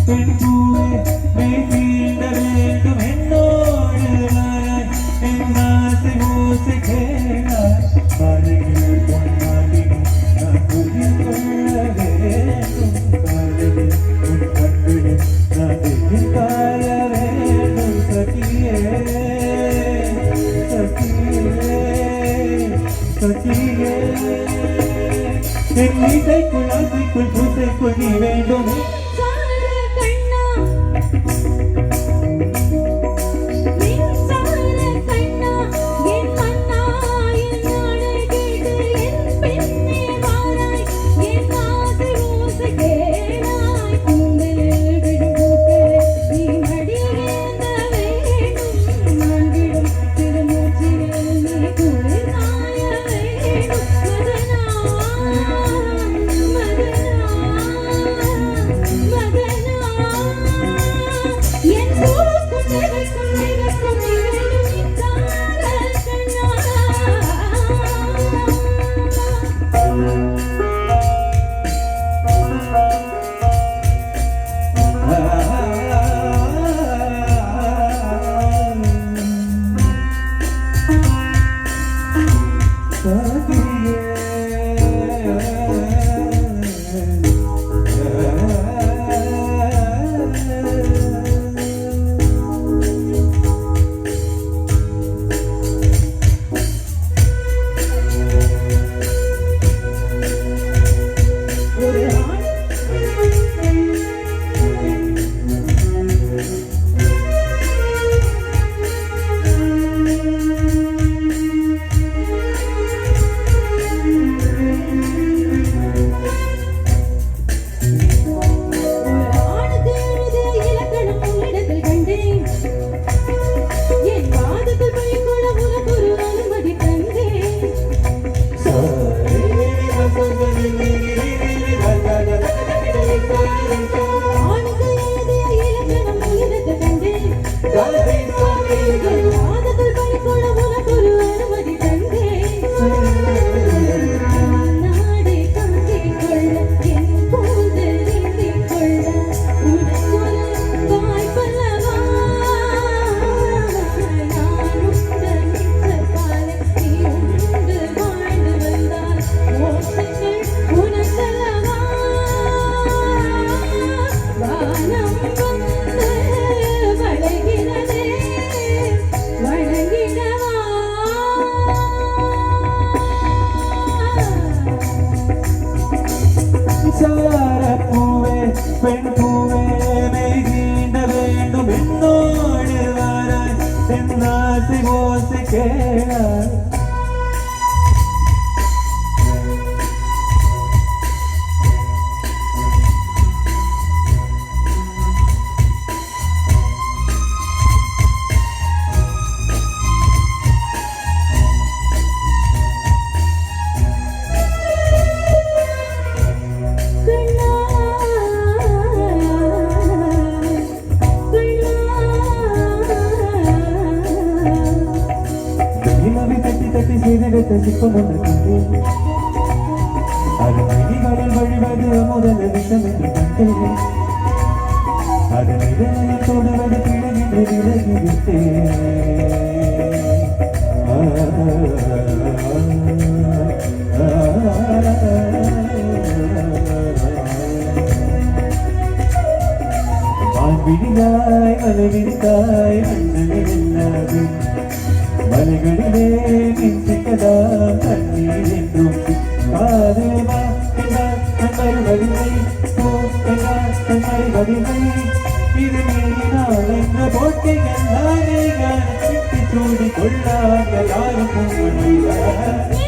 பெண் பூவே வீழ்ந்த வேண்டும் என்னோடு வாராய் என் ஆசை ஓசை கேளாய் பாதையில் பொன்னாடினி நான் புரிந்து கொள்ள வேண்டும் பாதையில் உன் கண்களில் நான் எதிர் காய வேண்டும் சகியே சகியே சகியே என் இசைக்குள் ஆசைக்குள் பூசைக்குள் நீ வேண்டும் பெண் பூவே மெய்தீண்ட வேண்டும் என்னோடு வாராய் என் ஆசை ஓசை கேளாய் சிப்பம் ஒன்று கண்டேன் அது மணிகளில் வழிவது முதல் விஷம் என்று கண்டேன் அதன் இதயம் தொடுவது கிழகின்று விலகிவிட்டேன் விழியாய் மலை விரித்தாய் மன்னனை வெல்லாது மலைகளிலே மின்சிக்கதாம் தண்ணீர் என்றும் காதேவா என்றார் தங்கள் வலிமை என்றார் தங்கள் வலிமை இது நீனால் என்ற போட்டிகள் நானே காண சிட்டு சூடி கொள்ளாத யாரும்